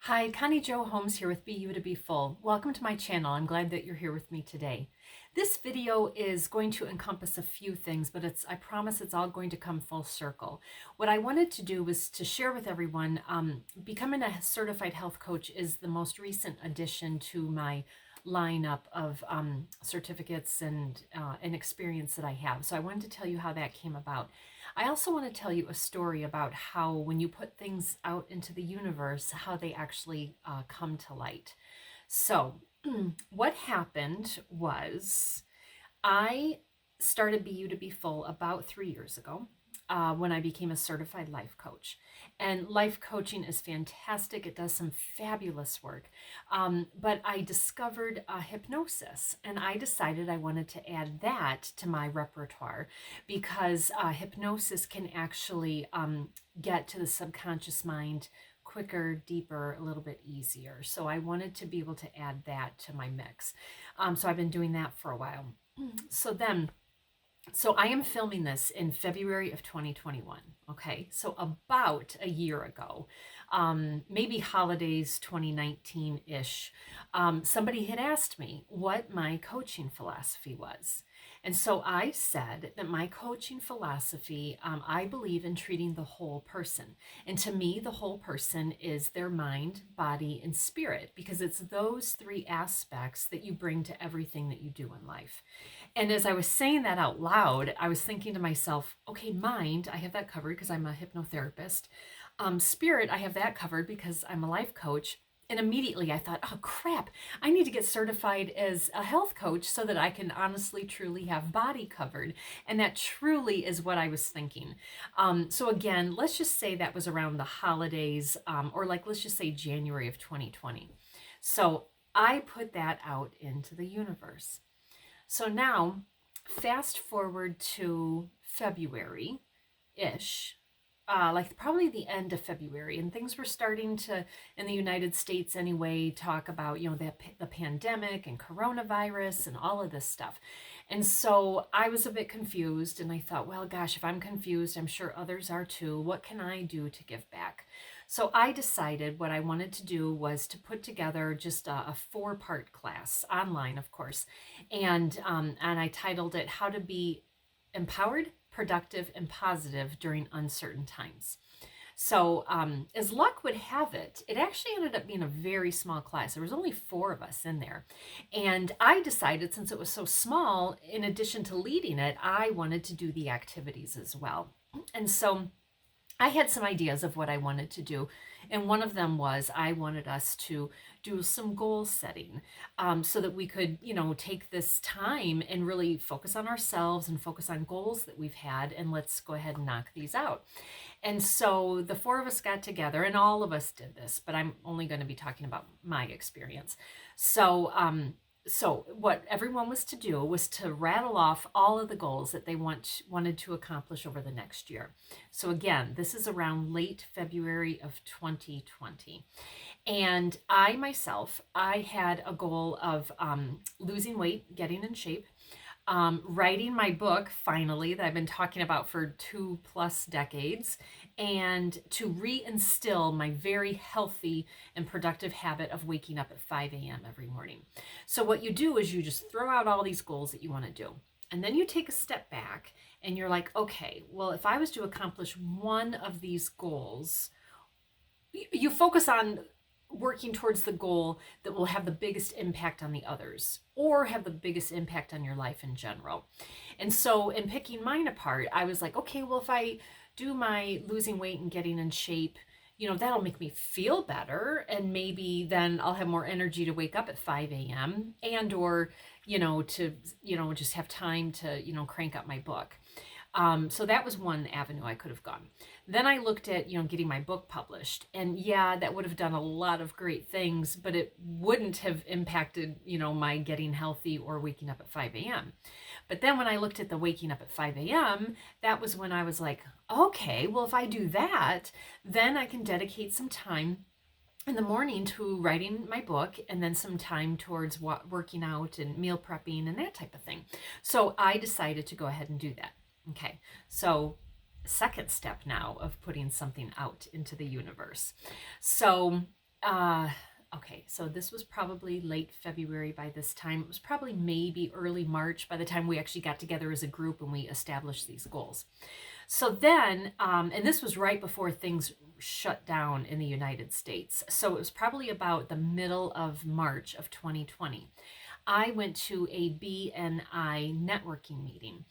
Hi, Connie Jo Holmes here with Be You to Be Full. Welcome to my channel. I'm glad that you're here with me today. This video is going to encompass a few things, but I promise it's all going to come full circle. What I wanted to do was to share with everyone, becoming a certified health coach is the most recent addition to my lineup of certificates and experience that I have. So I wanted to tell you how that came about. I also want to tell you a story about how when you put things out into the universe, how they actually come to light. So what happened was I started Be You to Be Full about 3 years ago. When I became a certified life coach. And life coaching is fantastic. It does some fabulous work. But I discovered hypnosis, and I decided I wanted to add that to my repertoire because hypnosis can actually get to the subconscious mind quicker, deeper, a little bit easier. So I wanted to be able to add that to my mix. So I've been doing that for a while. So I am filming this in February of 2021. Okay, so about a year ago, maybe holidays 2019-ish, somebody had asked me what my coaching philosophy was. And so I said that my coaching philosophy, I believe in treating the whole person. And to me, the whole person is their mind, body, and spirit, because it's those three aspects that you bring to everything that you do in life. And as I was saying that out loud, I was thinking to myself, okay, mind, I have that covered because I'm a hypnotherapist. Spirit, I have that covered because I'm a life coach. And immediately I thought, oh crap, I need to get certified as a health coach so that I can honestly, truly have body covered. And that truly is what I was thinking. So again, let's just say that was around the holidays, or like, let's just say January of 2020. So I put that out into the universe. So now, fast forward to February-ish, like probably the end of February, and things were starting to, in the United States anyway, talk about, the pandemic and coronavirus and all of this stuff. And so I was a bit confused, and I thought, well, gosh, if I'm confused, I'm sure others are too. What can I do to give back? So I decided what I wanted to do was to put together just a four-part class, online, of course, and I titled it "How to Be Empowered, Productive, and Positive During Uncertain Times." So, as luck would have it, it actually ended up being a very small class. There was only four of us in there. And I decided, since it was so small, in addition to leading it, I wanted to do the activities as well. And so I had some ideas of what I wanted to do. And one of them was I wanted us to do some goal setting, so that we could, take this time and really focus on ourselves and focus on goals that we've had. And let's go ahead and knock these out. And so the four of us got together, and all of us did this, but I'm only going to be talking about my experience. So what everyone was to do was to rattle off all of the goals that they wanted to accomplish over the next year. So again, this is around late February of 2020. And I myself, I had a goal of losing weight, getting in shape, writing my book, finally, that I've been talking about for 2+ decades, and to reinstill my very healthy and productive habit of waking up at 5 a.m. every morning. So what you do is you just throw out all these goals that you want to do. And then you take a step back and you're like, okay, well, if I was to accomplish one of these goals, you focus on working towards the goal that will have the biggest impact on the others or have the biggest impact on your life in general. And so in picking mine apart, I was like, okay, well, if I do my losing weight and getting in shape, that'll make me feel better, and maybe then I'll have more energy to wake up at 5 a.m. and or, to, just have time to, crank up my book. So that was one avenue I could have gone. Then I looked at, getting my book published, and yeah, that would have done a lot of great things, but it wouldn't have impacted, my getting healthy or waking up at 5 a.m. But then when I looked at the waking up at 5 a.m., that was when I was like, okay, well, if I do that, then I can dedicate some time in the morning to writing my book, and then some time towards working out and meal prepping and that type of thing. So I decided to go ahead and do that. Okay, so second step now of putting something out into the universe. So okay, so this was probably late February by this time. It was probably maybe early March by the time we actually got together as a group and we established these goals. So then, and this was right before things shut down in the United States. So it was probably about the middle of March of 2020. I went to a BNI networking meeting.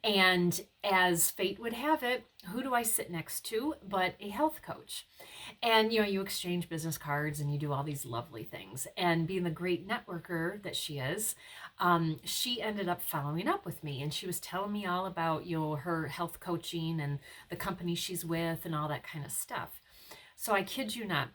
And as fate would have it, who do I sit next to but a health coach? And you exchange business cards and you do all these lovely things. And being the great networker that she is, she ended up following up with me, and she was telling me all about her health coaching and the company she's with and all that kind of stuff. So I kid you not,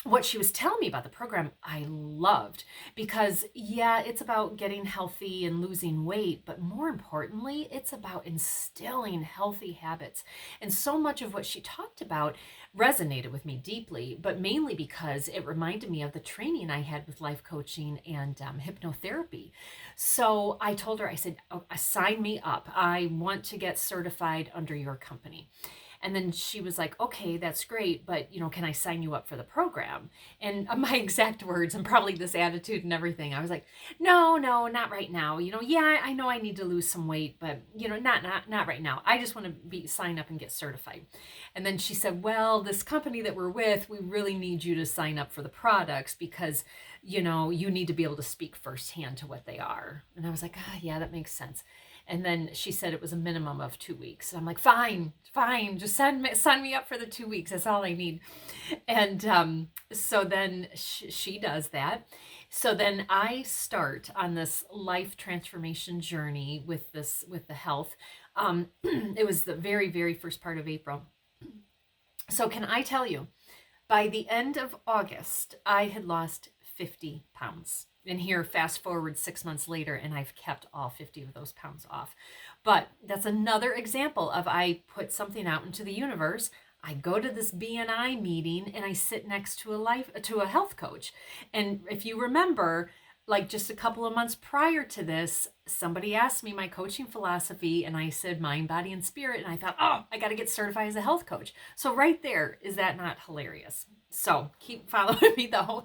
what she was telling me about the program, I loved, because yeah, it's about getting healthy and losing weight, but more importantly, it's about instilling healthy habits. And so much of what she talked about resonated with me deeply, but mainly because it reminded me of the training I had with life coaching and hypnotherapy. So I told her, I said, oh, sign me up. I want to get certified under your company. And then she was like, okay, that's great, but can I sign you up for the program? And my exact words, and probably this attitude and everything, I was like, no, not right now. Yeah, I know I need to lose some weight, but not right now. I just want to sign up and get certified. And then she said, well, this company that we're with, we really need you to sign up for the products because you need to be able to speak firsthand to what they are. And I was like, yeah, that makes sense. And then she said it was a minimum of 2 weeks. I'm like, fine, just sign me up for the 2 weeks. That's all I need. And so then she does that. So then I start on this life transformation journey with the health. It was the very, very first part of April. So can I tell you, by the end of August, I had lost 50 pounds. And here, fast forward 6 months later, and I've kept all 50 of those pounds off. But that's another example of I put something out into the universe. I go to this BNI meeting and I sit next to a health coach. And if you remember, like just a couple of months prior to this, somebody asked me my coaching philosophy, and I said mind, body, and spirit. And I thought, oh, I got to get certified as a health coach. So right there, is that not hilarious? So keep following me though.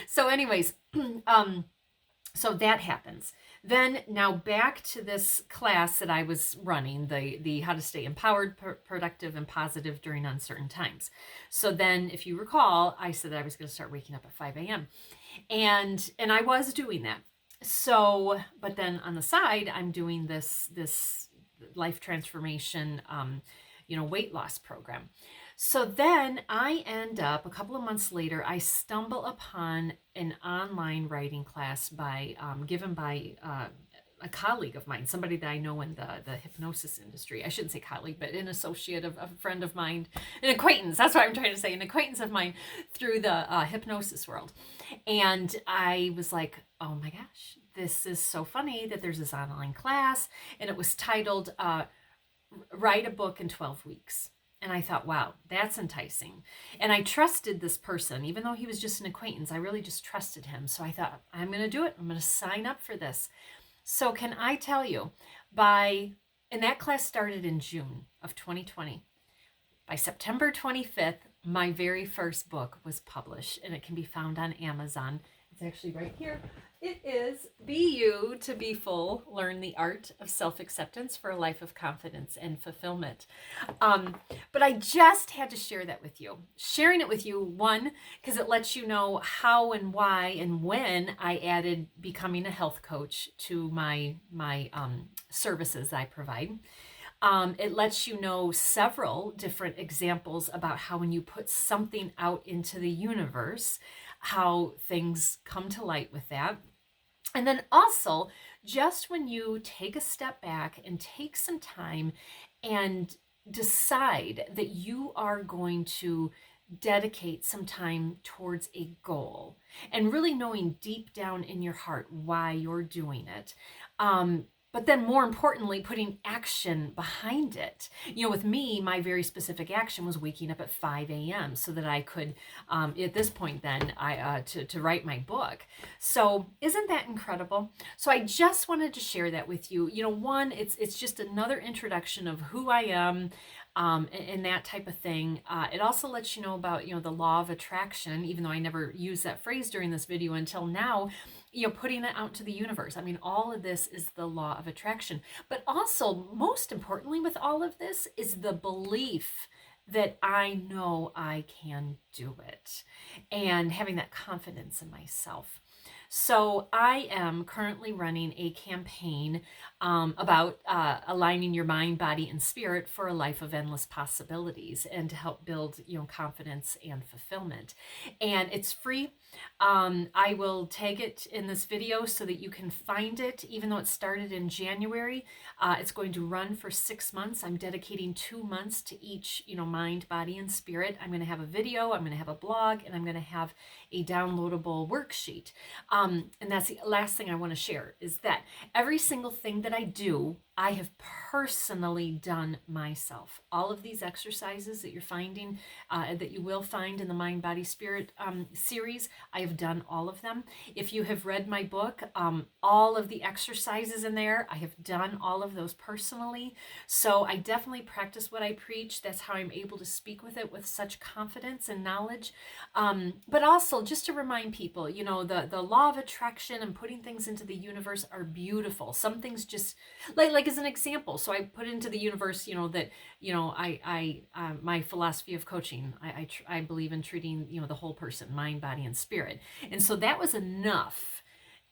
So anyways, so that happens. Then now back to this class that I was running, the how to stay empowered, productive, and positive during uncertain times. So then, if you recall, I said that I was going to start waking up at 5 a.m. And I was doing that. So, but then on the side, I'm doing this life transformation, weight loss program. So then I end up, a couple of months later, I stumble upon an online writing class given by a colleague of mine, somebody that I know in the hypnosis industry. I shouldn't say colleague, but an associate of a friend of mine, an acquaintance. That's what I'm trying to say, an acquaintance of mine through the hypnosis world. And I was like, oh my gosh, this is so funny that there's this online class. And it was titled, Write a Book in 12 Weeks. And I thought, wow, that's enticing. And I trusted this person, even though he was just an acquaintance. I really just trusted him. So I thought, I'm going to do it. I'm going to sign up for this. So can I tell you, and that class started in June of 2020. By September 25th, my very first book was published, and it can be found on Amazon. It's actually right here. It is Be You to Be Full, Learn the Art of Self-Acceptance for a Life of Confidence and Fulfillment. But I just had to share that with you. Sharing it with you, one, because it lets you know how and why and when I added becoming a health coach to my services I provide. It lets you know several different examples about how when you put something out into the universe, how things come to light with that. And then also, just when you take a step back and take some time and decide that you are going to dedicate some time towards a goal and really knowing deep down in your heart why you're doing it. But then more importantly, putting action behind it. With me, my very specific action was waking up at 5 a.m. so that I could, at this point then, to write my book. So isn't that incredible? So I just wanted to share that with you. One, it's just another introduction of who I am. and that type of thing. It also lets you know about, the law of attraction, even though I never used that phrase during this video until now, putting it out to the universe. I mean, all of this is the law of attraction. But also, most importantly with all of this is the belief that I know I can do it, and having that confidence in myself. So I am currently running a campaign about aligning your mind, body, and spirit for a life of endless possibilities, and to help build, confidence and fulfillment. And it's free. I will tag it in this video so that you can find it. Even though it started in January, it's going to run for 6 months. I'm dedicating 2 months to each, mind, body, and spirit. I'm going to have a video, I'm going to have a blog, and I'm going to have a downloadable worksheet. And that's the last thing I want to share, is that every single thing that I do, I have personally done myself. All of these exercises that you're finding, that you will find in the Mind, Body, Spirit series, I have done all of them. If you have read my book, all of the exercises in there, I have done all of those personally. So I definitely practice what I preach. That's how I'm able to speak with it with such confidence and knowledge. But also, just to remind people, the law of attraction and putting things into the universe are beautiful. Some things just, like as an example, so I put into the universe, that, my philosophy of coaching, I believe in treating, the whole person, mind, body, and spirit. And so that was enough.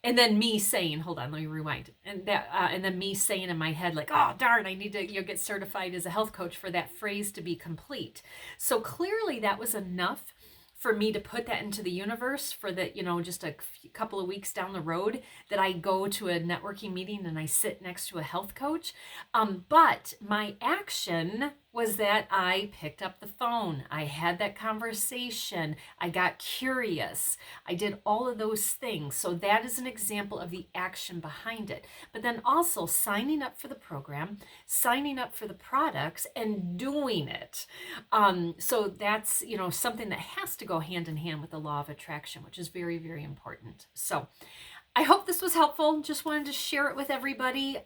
And then me saying, hold on, let me rewind. And then me saying in my head, like, oh, darn, I need to get certified as a health coach for that phrase to be complete. So clearly that was enough for me to put that into the universe, for that, just a couple of weeks down the road, that I go to a networking meeting and I sit next to a health coach. But my action was that I picked up the phone. I had that conversation. I got curious. I did all of those things. So that is an example of the action behind it. But then also signing up for the program, signing up for the products, and doing it. So that's, something that has to go hand in hand with the law of attraction, which is very, very important. So I hope this was helpful. Just wanted to share it with everybody.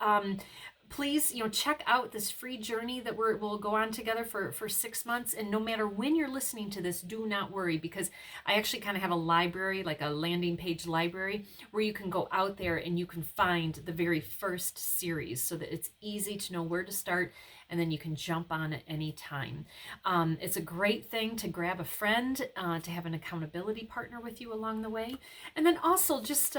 Please, check out this free journey that we'll go on together for 6 months. And no matter when you're listening to this, do not worry, because I actually kind of have a library, like a landing page library, where you can go out there and you can find the very first series, so that it's easy to know where to start, and then you can jump on at any time. It's a great thing to grab a friend, to have an accountability partner with you along the way. And then also just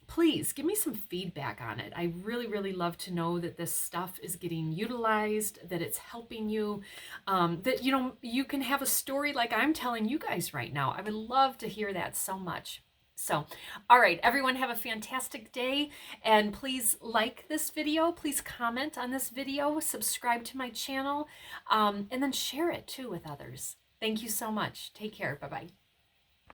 please give me some feedback on it. I really, really love to know that this stuff is getting utilized, that it's helping you, that, you can have a story like I'm telling you guys right now. I would love to hear that so much. So, all right, everyone, have a fantastic day, and please like this video, please comment on this video, subscribe to my channel, and then share it too with others. Thank you so much. Take care. Bye-bye.